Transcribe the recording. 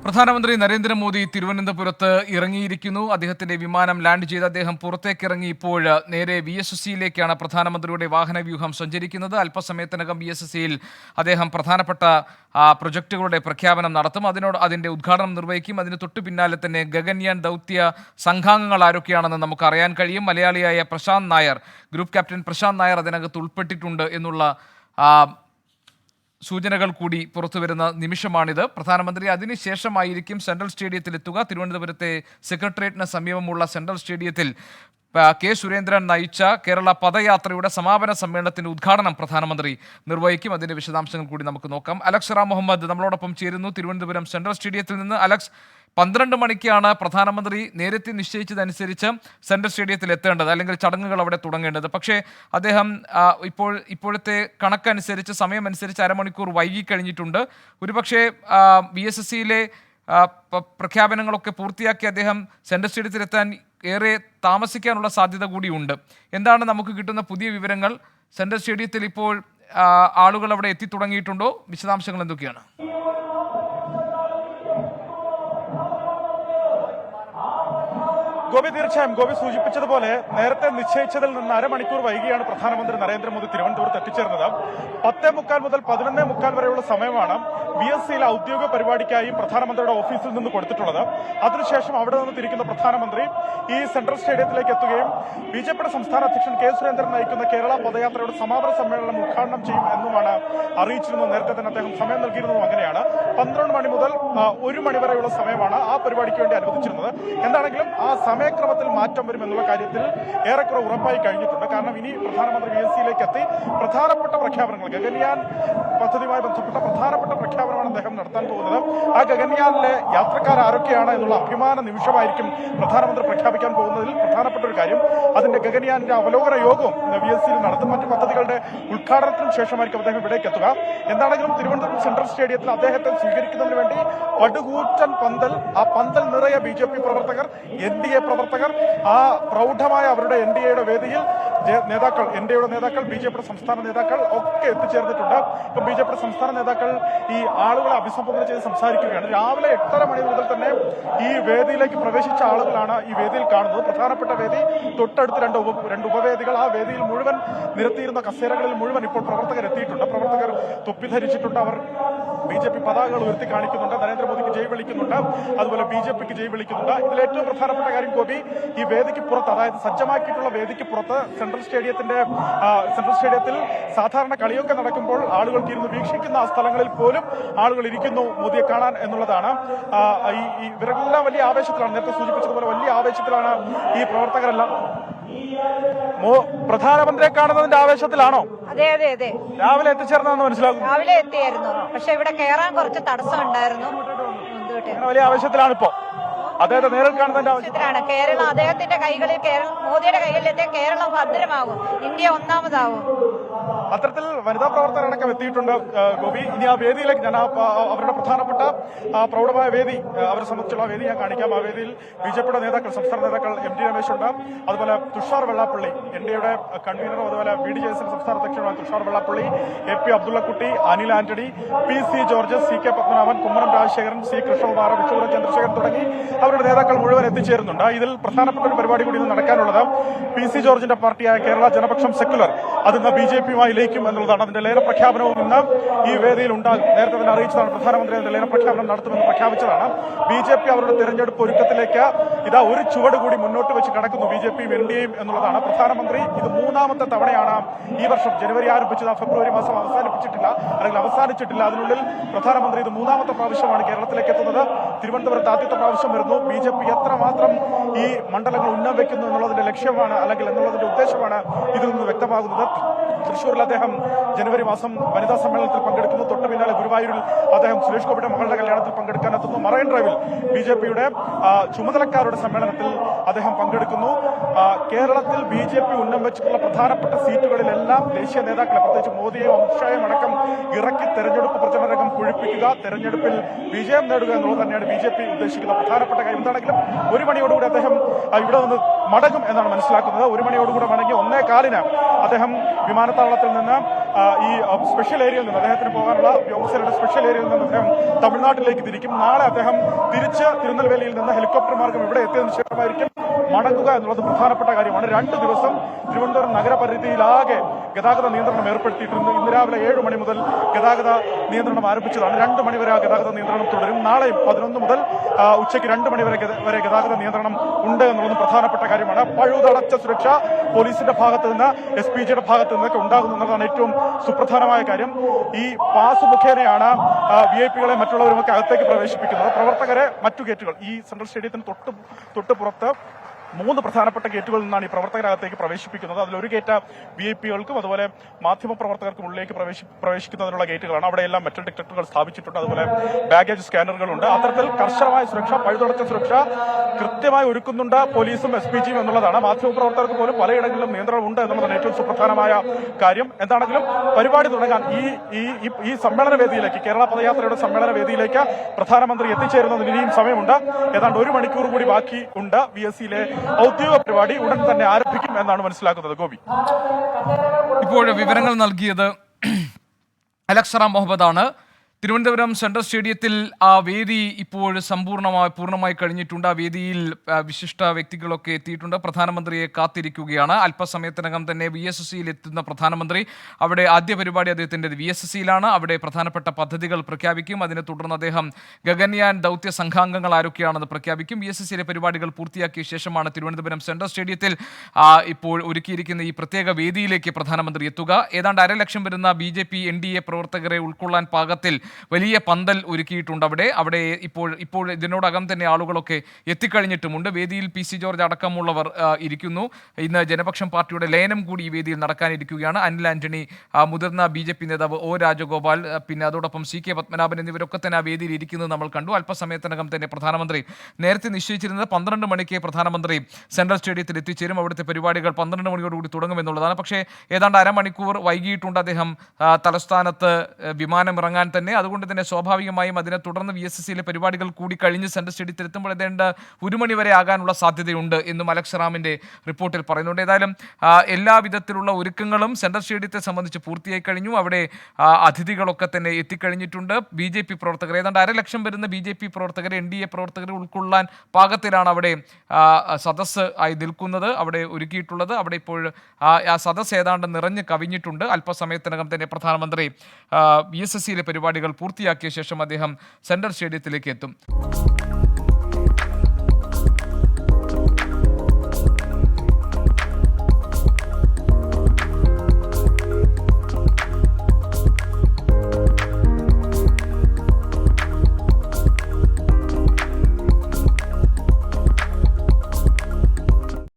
പ്രധാനമന്ത്രി നരേന്ദ്രമോദി തിരുവനന്തപുരത്ത് ഇറങ്ങിയിരിക്കുന്നു. അദ്ദേഹത്തിന്റെ വിമാനം ലാൻഡ് ചെയ്ത് അദ്ദേഹം പുറത്തേക്കിറങ്ങി ഇപ്പോൾ നേരെ VSSCയിലേക്കാണ് പ്രധാനമന്ത്രിയുടെ വാഹനവ്യൂഹം സഞ്ചരിക്കുന്നത്. അല്പസമയത്തിനകം VSSCയിൽ അദ്ദേഹം പ്രധാനപ്പെട്ട പ്രൊജക്ടുകളുടെ പ്രഖ്യാപനം നടത്തും. അതിന്റെ ഉദ്ഘാടനം നിർവഹിക്കും. അതിന് തൊട്ടു പിന്നാലെ തന്നെ ഗഗൻയാൻ ദൗത്യ സംഘാംഗങ്ങൾ ആരൊക്കെയാണെന്ന് നമുക്ക് അറിയാൻ കഴിയും. മലയാളിയായ പ്രശാന്ത് നായർ, ഗ്രൂപ്പ് ക്യാപ്റ്റൻ പ്രശാന്ത് നായർ അതിനകത്ത് ഉൾപ്പെട്ടിട്ടുണ്ട് എന്നുള്ള സൂചനകൾ കൂടി പുറത്തുവരുന്ന നിമിഷമാണിത്. പ്രധാനമന്ത്രി അതിനുശേഷമായിരിക്കും സെൻട്രൽ സ്റ്റേഡിയത്തിലെത്തുക. തിരുവനന്തപുരത്തെ സെക്രട്ടേറിയറ്റിന് സമീപമുള്ള സെൻട്രൽ സ്റ്റേഡിയത്തിൽ കെ സുരേന്ദ്രൻ നയിച്ച കേരള പദയാത്രയുടെ സമാപന സമ്മേളനത്തിന്റെ ഉദ്ഘാടനം പ്രധാനമന്ത്രി നിർവഹിക്കും. അതിന്റെ വിശദാംശങ്ങൾ കൂടി നമുക്ക് നോക്കാം. അലക്സ് റാം മുഹമ്മദ് നമ്മളോടൊപ്പം ചേരുന്നു തിരുവനന്തപുരം സെൻട്രൽ സ്റ്റേഡിയത്തിൽ നിന്ന്. അലക്സ്, 12 മണിക്കാണ് പ്രധാനമന്ത്രി നേരത്തെ നിശ്ചയിച്ചതനുസരിച്ച് സെൻട്രൽ സ്റ്റേഡിയത്തിൽ എത്തേണ്ടത്, അല്ലെങ്കിൽ ചടങ്ങുകൾ അവിടെ തുടങ്ങേണ്ടത്. പക്ഷേ അദ്ദേഹം ഇപ്പോഴത്തെ കണക്കനുസരിച്ച്, സമയമനുസരിച്ച് അരമണിക്കൂർ വൈകിക്കഴിഞ്ഞിട്ടുണ്ട്. ഒരുപക്ഷെ VSSCയിലെ പ്രഖ്യാപനങ്ങളൊക്കെ പൂർത്തിയാക്കി അദ്ദേഹം സെൻട്രൽ സ്റ്റേഡിയത്തിലെത്താൻ ഏറെ താമസിക്കാനുള്ള സാധ്യത കൂടിയുണ്ട്. എന്താണ് നമുക്ക് കിട്ടുന്ന പുതിയ വിവരങ്ങൾ? സെൻട്രൽ സ്റ്റേഡിയത്തിൽ ഇപ്പോൾ ആളുകൾ അവിടെ എത്തിത്തുടങ്ങിയിട്ടുണ്ടോ? വിശദാംശങ്ങൾ എന്തൊക്കെയാണ്? ഗോപി, തീർച്ചയായും ഗോപി സൂചിപ്പിച്ചതുപോലെ നേരത്തെ നിശ്ചയിച്ചതിൽ നിന്ന് അരമണിക്കൂർ വൈകിയാണ് പ്രധാനമന്ത്രി നരേന്ദ്രമോദി തിരുവനന്തപുരത്ത് എത്തിച്ചേർന്നത്. 10:45 മുതൽ 11:45 വരെയുള്ള സമയമാണ് VSCയിലെ ഔദ്യോഗിക പരിപാടിക്കായി പ്രധാനമന്ത്രിയുടെ ഓഫീസിൽ നിന്ന് കൊടുത്തിട്ടുള്ളത്. അതിനുശേഷം അവിടെ നിന്ന് തിരിക്കുന്ന പ്രധാനമന്ത്രി ഈ സെൻട്രൽ സ്റ്റേഡിയത്തിലേക്ക് എത്തുകയും BJPയുടെ സംസ്ഥാന അധ്യക്ഷൻ കെ സുരേന്ദ്രൻ നയിക്കുന്ന കേരള പദയാത്രയുടെ സമാപന സമ്മേളനം ഉദ്ഘാടനം ചെയ്യും എന്നുമാണ് അറിയിച്ചിരുന്നത്. നേരത്തെ തന്നെ അദ്ദേഹം സമയം നൽകിയിരുന്നതും അങ്ങനെയാണ്. 12 മണി മുതൽ 1 മണി വരെയുള്ള സമയമാണ് ആ പരിപാടിക്ക് വേണ്ടി അനുവദിച്ചിരുന്നത്. എന്താണെങ്കിലും ആ സമയക്രമത്തിൽ മാറ്റം വരുമെന്നുള്ള കാര്യത്തിൽ ഏറെക്കുറെ ഉറപ്പായി കഴിഞ്ഞിട്ടുണ്ട്. കാരണം ഇനി പ്രധാനമന്ത്രി VSCയിലേക്ക് എത്തി പ്രധാനപ്പെട്ട പ്രഖ്യാപനങ്ങൾ, ഗഗൻയാൻ പദ്ധതിയുമായി ബന്ധപ്പെട്ട പ്രധാനപ്പെട്ട പ്രഖ്യാപനമാണ് അദ്ദേഹം നടത്താൻ പോകുന്നത്. ആ ഗഗൻയാനിലെ യാത്രക്കാർ ആരൊക്കെയാണ് എന്നുള്ള അഭിമാന നിമിഷമായിരിക്കും പ്രധാനമന്ത്രി പ്രഖ്യാപിക്കാൻ പോകുന്നതിൽ പ്രധാനപ്പെട്ട ഒരു കാര്യം. അതിന്റെ ഗഗൻയാനിന്റെ അവലോകന യോഗവും VSCയിൽ നടത്തും. മറ്റു പദ്ധതികളുടെ ഉദ്ഘാടനത്തിനും ശേഷമായിരിക്കും അദ്ദേഹം ഇവിടേക്ക് എത്തുക. എന്താണെങ്കിലും തിരുവനന്തപുരം സെൻട്രൽ സ്റ്റേഡിയത്തിൽ അദ്ദേഹത്തെ സ്വീകരിക്കുന്നതിന് വേണ്ടി പടുകൂറ്റൻ പന്തൽ, ആ പന്തൽ നിറയെ BJP പ്രവർത്തകർ, NDA പ്രവർത്തകർ, ആ പ്രൗഢമായ അവരുടെ NDAയുടെ വേദിയിൽ നേതാക്കൾ, NDAയുടെ നേതാക്കൾ, BJPയുടെ സംസ്ഥാന നേതാക്കൾ ഒക്കെ എത്തിച്ചേർന്നിട്ടുണ്ട്. ഇപ്പം BJPയുടെ സംസ്ഥാന നേതാക്കൾ ഈ ആളുകളെ അഭിസംബോധന ചെയ്ത് സംസാരിക്കുകയാണ്. രാവിലെ 8:30 മണി മുതൽ തന്നെ ഈ വേദിയിലേക്ക് പ്രവേശിച്ച ആളുകളാണ് ഈ വേദിയിൽ കാണുന്നത്. പ്രധാനപ്പെട്ട വേദി, തൊട്ടടുത്ത് രണ്ട് ഉപവേദികൾ. ആ വേദിയിൽ മുഴുവൻ നിരത്തിയിരുന്ന കസേരകളിൽ മുഴുവൻ ഇപ്പോൾ പ്രവർത്തകർ എത്തിയിട്ടുണ്ട്. പ്രവർത്തകർ തൊപ്പി ധരിച്ചിട്ടുണ്ട്. അവർ BJP പതാകകൾ ഉയർത്തി കാണിക്കുന്നുണ്ട്. നരേന്ദ്രമോദിക്ക് ജയ് വിളിക്കുന്നുണ്ട്. അതുപോലെ BJPക്ക് ജയ് വിളിക്കുന്നുണ്ട്. ഇതിൽ ഏറ്റവും പ്രധാനപ്പെട്ട കാര്യം ഗോപി, ഈ വേദിക്ക് പുറത്ത്, അതായത് സജ്ജമാക്കിയിട്ടുള്ള വേദിക്ക് പുറത്ത് സെൻട്രൽ സ്റ്റേഡിയത്തിൽ സാധാരണ കളിയൊക്കെ നടക്കുമ്പോൾ ആളുകൾക്ക് ഇരുന്ന് വീക്ഷിക്കുന്ന ആ സ്ഥലങ്ങളിൽ പോലും ആളുകൾ ഇരിക്കുന്നു മോദിയെ കാണാൻ എന്നുള്ളതാണ്. ഇവരെല്ലാം വലിയ ആവേശത്തിലാണ്. നേരത്തെ സൂചിപ്പിച്ചതുപോലെ വലിയ ആവേശത്തിലാണ് ഈ പ്രവർത്തകരെല്ലാം. പ്രധാനമന്ത്രിയെ കാണുന്നതിന്റെ ആവേശത്തിലാണോ? അതെ അതെ അതെ, രാവിലെ എത്തിച്ചേർന്നതെന്ന് മനസ്സിലാകും. രാവിലെ എത്തിയായിരുന്നു, പക്ഷെ ഇവിടെ കയറാൻ കുറച്ച് തടസ്സം ഉണ്ടായിരുന്നു. വലിയ ആവേശത്തിലാണ് ഇപ്പോ അദ്ദേഹത്തെ നേരിൽ കാണുന്നതിന്റെ ആവശ്യത്തിലാണ്. കേരളം അദ്ദേഹത്തിന്റെ കൈകളിൽ, മോദിയുടെ കൈകളിലെത്തിയ കേരളം ഭദ്രമാകും, ഇന്ത്യ ഒന്നാമതാവും. അത്തരത്തിൽ വനിതാ പ്രവർത്തകരടക്കം എത്തിയിട്ടുണ്ട് ഗോപി. ഇനി ആ വേദിയിലേക്ക് ഞാൻ അവരുടെ പ്രധാനപ്പെട്ട പ്രൗഢമായ വേദി, അവരെ സംബന്ധിച്ചുള്ള വേദി ഞാൻ കാണിക്കാം. ആ വേദിയിൽ BJPയുടെ നേതാക്കൾ, സംസ്ഥാന നേതാക്കൾ MT രമേശ് ഉണ്ട്. അതുപോലെ തുഷാർ വെള്ളാപ്പള്ളി, NDAയുടെ കൺവീനറും അതുപോലെ BDJSന്റെ സംസ്ഥാന അധ്യക്ഷനുമായ Thushar Vellappally, AP Abdullakutty, Anil Antony, PC George, CK Padmanabhan, Kummanam Rajasekharan, C Krishnakumar, Vishwanath Chandrasekharan തുടങ്ങി അവരുടെ നേതാക്കൾ മുഴുവൻ എത്തിച്ചേരുന്നുണ്ട്. ഇതിൽ പ്രധാനപ്പെട്ട ഒരു പരിപാടി കൂടി ഇന്ന് നടക്കാനുള്ളത് PC ജോർജിന്റെ പാർട്ടിയായ കേരള ജനപക്ഷം സെക്യുലർ അതിന്ന് BJPയുമായി ലയിക്കും എന്നുള്ളതാണ്. അതിന്റെ ലയന പ്രഖ്യാപനവും ഇന്ന് ഈ വേദിയിൽ ഉണ്ടാകും. നേരത്തെ തന്നെ അറിയിച്ചതാണ് പ്രധാനമന്ത്രി അതിന്റെ ലയന പ്രഖ്യാപനം നടത്തുമെന്ന് പ്രഖ്യാപിച്ചതാണ്. BJP അവരുടെ തെരഞ്ഞെടുപ്പ് ഒരുക്കത്തിലേക്ക് ഇതാ ഒരു ചുവട് കൂടി മുന്നോട്ട് വെച്ച് കടക്കുന്നു, BJPയും NDAയും എന്നുള്ളതാണ്. പ്രധാനമന്ത്രി ഇത് 3ാമത്തെ തവണയാണ് ഈ വർഷം. ജനുവരി ആരംഭിച്ചത്, ഫെബ്രുവരി മാസം അവസാനിച്ചിട്ടില്ല. അതിനുള്ളിൽ പ്രധാനമന്ത്രി ഇത് 3ാമത്തെ പ്രാവശ്യമാണ് കേരളത്തിലേക്ക് എത്തുന്നത്. തിരുവനന്തപുരത്ത് ആദ്യത്തെ പ്രാവശ്യം വരുന്നു. BJP എത്രമാത്രം ഈ മണ്ഡലങ്ങൾ ഉന്നം വെക്കുന്നു എന്നുള്ളതിന്റെ ലക്ഷ്യമാണ്, അല്ലെങ്കിൽ എന്നുള്ളതിന്റെ ഉദ്ദേശമാണ് ഇതിൽ നിന്ന് വ്യക്തമാകുന്നത്. തൃശ്ശൂരിൽ അദ്ദേഹം ജനുവരി മാസം വനിതാ സമ്മേളനത്തിൽ പങ്കെടുക്കുന്നു. തൊട്ടു പിന്നാലെ ഗുരുവായൂരിൽ അദ്ദേഹം സുരേഷ് ഗോപിയുടെ മകളുടെ കല്യാണത്തിൽ പങ്കെടുക്കാനെത്തുന്നു. മറൈൻ ഡ്രൈവിൽ BJPയുടെ ചുമതലക്കാരുടെ സമ്മേളനത്തിൽ അദ്ദേഹം പങ്കെടുക്കുന്നു. കേരളത്തിൽ BJP ഉന്നം വെച്ചിട്ടുള്ള പ്രധാനപ്പെട്ട സീറ്റുകളിലെല്ലാം ദേശീയ നേതാക്കളെ, പ്രത്യേകിച്ച് മോദിയെയും അമിത്ഷായും അടക്കം ഇറക്കി തെരഞ്ഞെടുപ്പ് പ്രചരണ രംഗം കൊഴുപ്പിക്കുക, തെരഞ്ഞെടുപ്പിൽ വിജയം നേടുക എന്നുള്ളത് തന്നെയാണ് BJP ഉദ്ദേശിക്കുന്ന പ്രധാനപ്പെട്ട കാര്യം. എന്താണെങ്കിലും 1 മണിയോടുകൂടി അദ്ദേഹം ഇവിടെ നിന്ന് മടങ്ങും എന്നാണ് മനസ്സിലാക്കുന്നത്. 1 മണിയോടുകൂടെ മടങ്ങി 1:15 അദ്ദേഹം വിമാനത്താവളത്തിൽ നിന്ന് ഈ സ്പെഷ്യൽ ഏരിയയിൽ നിന്ന് അദ്ദേഹത്തിന് പോകാനുള്ള വ്യോമസേനയുടെ സ്പെഷ്യൽ ഏരിയയിൽ നിന്ന് അദ്ദേഹം തമിഴ്നാട്ടിലേക്ക് തിരിക്കും. നാളെ അദ്ദേഹം തിരിച്ച് തിരുനെൽവേലിയിൽ നിന്ന് ഹെലികോപ്റ്റർ മാർഗം ഇവിടെ എത്തിയതിനു ശേഷമായിരിക്കും മടങ്ങുക എന്നുള്ളത് പ്രധാനപ്പെട്ട കാര്യമാണ്. 2 ദിവസം തിരുവനന്തപുരം നഗരപരിധിയിലാകെ ഗതാഗത നിയന്ത്രണം ഏർപ്പെടുത്തിയിട്ടുണ്ട്. ഇന്ന് രാവിലെ 7 മണി മുതൽ ഗതാഗത നിയന്ത്രണം ആരംഭിച്ചതാണ്. 2 മണി വരെ ആ ഗതാഗത നിയന്ത്രണം തുടരും. നാളെയും 11 മുതൽ ഉച്ചയ്ക്ക് 2 മണി വരെ ഗതാഗത നിയന്ത്രണം ഉണ്ട് എന്നുള്ളത് പ്രധാനപ്പെട്ട കാര്യമാണ്. പഴുതടച്ച സുരക്ഷ പോലീസിന്റെ ഭാഗത്ത് നിന്ന്, SPGയുടെ ഭാഗത്ത് നിന്നൊക്കെ ഉണ്ടാകുന്നു എന്നതാണ് ഏറ്റവും സുപ്രധാനമായ കാര്യം. ഈ പാസ് മുഖേനയാണ് VIP-കളെ മറ്റുള്ളവരുമൊക്കെ അകത്തേക്ക് പ്രവേശിപ്പിക്കുന്നത്. പ്രവർത്തകരെ മറ്റു ഗേറ്റുകൾ, ഈ സെൻട്രൽ സ്റ്റേഡിയത്തിന് തൊട്ട് പുറത്ത് 3 പ്രധാനപ്പെട്ട ഗേറ്റുകളിൽ നിന്നാണ് ഈ പ്രവർത്തകരകത്തേക്ക് പ്രവേശിപ്പിക്കുന്നത്. അതിലൊരു ഗേറ്റ് VIP-കൾക്കും അതുപോലെ മാധ്യമപ്രവർത്തകർക്കും ഉള്ളിലേക്ക് പ്രവേശിക്കുന്നതിനുള്ള ഗേറ്റുകളാണ്. അവിടെയെല്ലാം മെറ്റൽ ഡിറ്റക്ടറുകൾ സ്ഥാപിച്ചിട്ടുണ്ട്. അതുപോലെ ബാഗേജ് സ്കാനറുകളുണ്ട്. അത്തരത്തിൽ കർശനമായ സുരക്ഷ, പഴുതടച്ച സുരക്ഷ കൃത്യമായി ഒരുക്കുന്നുണ്ട് പോലീസും SPGയും എന്നുള്ളതാണ്. മാധ്യമപ്രവർത്തകർക്ക് പോലും പലയിടങ്ങളിലും നിയന്ത്രണം ഉണ്ട് എന്നുള്ളതാണ് ഏറ്റവും സുപ്രധാനമായ കാര്യം. എന്താണെങ്കിലും പരിപാടി തുടങ്ങാൻ ഈ സമ്മേളന വേദിയിലേക്ക്, കേരള പദയാത്രയുടെ സമ്മേളന വേദിയിലേക്ക് പ്രധാനമന്ത്രി എത്തിച്ചേരുന്നതിന് ഇനിയും സമയമുണ്ട്. ഏതാണ്ട് 1 മണിക്കൂർ കൂടി ബാക്കി ഉണ്ട്. VSCയിലെ ഔദ്യോഗിക പരിപാടി ഉടൻ തന്നെ ആരംഭിക്കും എന്നാണ് മനസ്സിലാക്കുന്നത്. ഗോപി, ഇപ്പോൾ വിവരങ്ങൾ നൽകിയത് അലക്സറ മുഹമ്മദ് ആണ്. തിരുവനന്തപുരം സെൻട്രൽ സ്റ്റേഡിയത്തിൽ ആ വേദി ഇപ്പോൾ പൂർണ്ണമായി കഴിഞ്ഞിട്ടുണ്ട്. ആ വേദിയിൽ വിശിഷ്ട വ്യക്തികളൊക്കെ എത്തിയിട്ടുണ്ട്. പ്രധാനമന്ത്രിയെ കാത്തിരിക്കുകയാണ്. അല്പസമയത്തിനകം തന്നെ VSSCയിൽ എത്തുന്ന പ്രധാനമന്ത്രി അവിടെ ആദ്യ പരിപാടി അദ്ദേഹത്തിൻ്റെ VSSCയിലാണ്. അവിടെ പ്രധാനപ്പെട്ട പദ്ധതികൾ പ്രഖ്യാപിക്കും. അതിനെ തുടർന്ന് അദ്ദേഹം ഗഗൻയാൻ ദൗത്യ സംഘാംഗങ്ങൾ ആരൊക്കെയാണെന്ന് പ്രഖ്യാപിക്കും. VSSCയിലെ പരിപാടികൾ പൂർത്തിയാക്കിയ ശേഷമാണ് തിരുവനന്തപുരം സെൻട്രൽ സ്റ്റേഡിയത്തിൽ ഇപ്പോൾ ഒരുക്കിയിരിക്കുന്ന ഈ പ്രത്യേക വേദിയിലേക്ക് പ്രധാനമന്ത്രി എത്തുക. ഏതാണ്ട് 1.5 ലക്ഷം വരുന്ന BJP NDA പ്രവർത്തകരെ ഉൾക്കൊള്ളാൻ പാകത്തിൽ വലിയ പന്തൽ ഒരുക്കിയിട്ടുണ്ട്. അവിടെ ഇപ്പോൾ ഇതിനോടകം തന്നെ ആളുകളൊക്കെ എത്തിക്കഴിഞ്ഞിട്ടുമുണ്ട്. വേദിയിൽ PC ജോർജ് അടക്കമുള്ളവർ ഇരിക്കുന്നു. ഇന്ന് ജനപക്ഷം പാർട്ടിയുടെ ലയനം കൂടി ഈ വേദിയിൽ നടക്കാനിരിക്കുകയാണ്. അനിൽ ആന്റണി, മുതിർന്ന BJP നേതാവ് O രാജഗോപാൽ, പിന്നെ അതോടൊപ്പം CK പത്മനാഭൻ എന്നിവരൊക്കെ തന്നെ ആ വേദിയിൽ ഇരിക്കുന്നത് നമ്മൾ കണ്ടു. അല്പസമയത്തിനകം തന്നെ പ്രധാനമന്ത്രി നേരത്തെ നിശ്ചയിച്ചിരുന്നത് 12 മണിക്ക് പ്രധാനമന്ത്രി സെൻട്രൽ സ്റ്റേഡിയത്തിൽ എത്തിച്ചേരും. അവിടുത്തെ പരിപാടികൾ 12 മണിയോടുകൂടി തുടങ്ങുമെന്നുള്ളതാണ്. പക്ഷേ ഏതാണ്ട് അരമണിക്കൂർ വൈകിയിട്ടുണ്ട് അദ്ദേഹം തലസ്ഥാനത്ത് വിമാനമിറങ്ങാൻ തന്നെ. അതുകൊണ്ട് തന്നെ സ്വാഭാവികമായും അതിനെ തുടർന്ന് VSSCയിലെ പരിപാടികൾ കൂടി കഴിഞ്ഞ് സെൻട്രൽ സ്റ്റേഡിയത്തിൽ എത്തുമ്പോൾ ഏതാണ്ട് 1 മണി വരെ ആകാനുള്ള സാധ്യതയുണ്ട് എന്നും അലക്സറാമിൻ്റെ റിപ്പോർട്ടിൽ പറയുന്നുണ്ട്. ഏതായാലും എല്ലാവിധത്തിലുള്ള ഒരുക്കങ്ങളും സെൻട്രൽ സ്റ്റേഡിയത്തെ സംബന്ധിച്ച് പൂർത്തിയായി കഴിഞ്ഞു. അവിടെ അതിഥികളൊക്കെ തന്നെ എത്തിക്കഴിഞ്ഞിട്ടുണ്ട്. BJP പ്രവർത്തകർ, ഏതാണ്ട് 1.5 ലക്ഷം വരുന്ന BJP പ്രവർത്തകരെ, NDA പ്രവർത്തകരെ ഉൾക്കൊള്ളാൻ പാകത്തിലാണ് അവിടെ സദസ്സ് ആയി നിൽക്കുന്നത്, അവിടെ ഒരുക്കിയിട്ടുള്ളത്. അവിടെ ഇപ്പോൾ ആ സദസ്സ് ഏതാണ്ട് നിറഞ്ഞ് കവിഞ്ഞിട്ടുണ്ട്. അല്പസമയത്തിനകം തന്നെ പ്രധാനമന്ത്രി VSSCയിലെ പരിപാടികൾ പൂർത്തിയാക്കിയ ശേഷം അദ്ദേഹം സെൻട്രൽ സ്റ്റേഡിയത്തിലേക്ക് എത്തും.